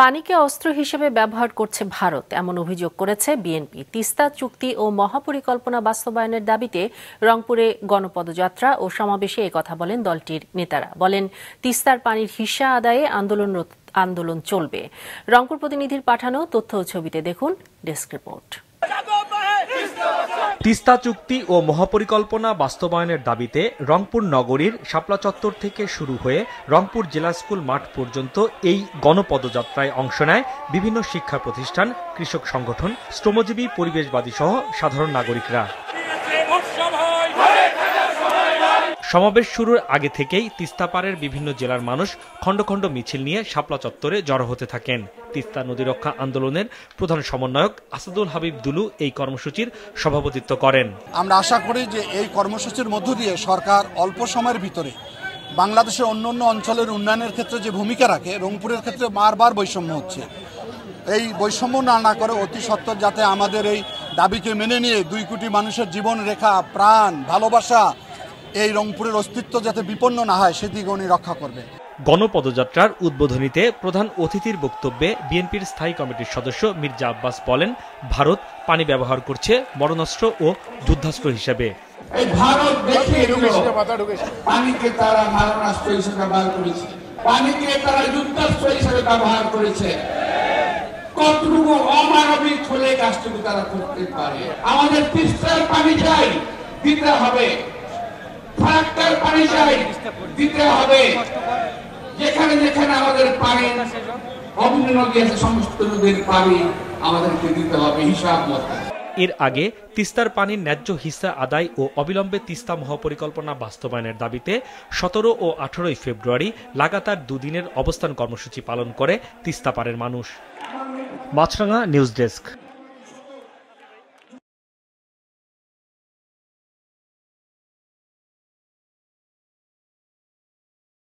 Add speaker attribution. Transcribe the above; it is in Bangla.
Speaker 1: পানিকে অস্ত্র হিসেবে ব্যবহার করছে ভারত, এমন অভিযোগ করেছে বিএনপি। তিস্তা চুক্তি ও মহাপরিকল্পনা বাস্তবায়নের দাবিতে রংপুরে গণপদযাত্রা ও সমাবেশে একথা বলেন দলটির নেতারা। বলেন, তিস্তার পানির হিস্যা আদায়ে আন্দোলন চলবে। রংপুর প্রতিনিধির পাঠানো তথ্য ও ছবিতে দেখুন ডেস্ক রিপোর্ট।
Speaker 2: তিস্তা চুক্তি ও মহাপরিকল্পনা বাস্তবায়নের দাবিতে রংপুর নগরীর শাপলা চত্বর থেকে শুরু হয়ে রংপুর জেলা স্কুল মাঠ পর্যন্ত এই গণপদযাত্রায় অংশ নেয় বিভিন্ন শিক্ষা প্রতিষ্ঠান, কৃষক সংগঠন, শ্রমজীবী, পরিবেশবাদী সহ সাধারণ নাগরিকরা। সমাবেশ শুরুর আগে থেকেই তিস্তা পাড়ের বিভিন্ন জেলার মানুষ খণ্ড খণ্ড মিছিল নিয়ে শাপলা চত্বরে জড়ো হতে থাকেন। তিস্তা নদী রক্ষা আন্দোলনের প্রধান সমন্বয়ক আসাদুল হাবিব দুলু এই কর্মসূচির সভাপতিত্ব করেন।
Speaker 3: আমরা আশা করি যে এই কর্মসূচির মধ্য দিয়ে সরকার অল্প সময়ের ভিতরে বাংলাদেশের অন্যান্য অঞ্চলের উন্নয়নের ক্ষেত্রে যে ভূমিকা রাখে, রংপুরের ক্ষেত্রে বারবার বৈষম্য হচ্ছে, এই বৈষম্য না করে অতি সত্বর যাতে আমাদের এই দাবিকে মেনে নিয়ে 2 কোটি মানুষের জীবন রেখা, প্রাণ, ভালোবাসা, এই রংপুরের অস্তিত্ব যাতে বিপন্ন না হয় সেদিকে উনি রক্ষা করবেন।
Speaker 2: গণপদযাত্রার উদ্বোধনীতে প্রধান অতিথির বক্তব্যে বিএনপির স্থায়ী কমিটির সদস্য মির্জা আব্বাস বলেন, ভারত পানি ব্যবহার করছে মরণাস্ত্র ও যুদ্ধাস্ত্র হিসেবে।
Speaker 4: এই ভারত দেখিয়ে দিল পানিকে তারা মারণাস্ত্র হিসেবে ব্যবহার করেছে, পানিকে তারা যুদ্ধাস্ত্র হিসেবে ব্যবহার করেছে। কতটুকু অমানবিক হলে কাজটুকু তারা করতে পারে। আমাদের তিস্তার পানি চাই, দিতে হবে। ফারাক্কার পানি চাই, দিতে হবে। যেখানে যেখানে আমাদের পানি অভিন্ন নদী আছে, সমস্ত নদীর পানি আমাদেরকে দিতে হবে হিসাব মতো।
Speaker 2: এর আগে তিস্তার পানির ন্যায্য হিস্সা আদায় ও অবিলম্বে তিস্তা মহাপরিকল্পনা বাস্তবায়নের দাবিতে 17 ও 18 ফেব্রুয়ারি লাগাতার 2 দিনের অবস্থান কর্মসূচি পালন করে তিস্তা পাড়ের মানুষ। মাছরাঙা নিউজ ডেস্ক।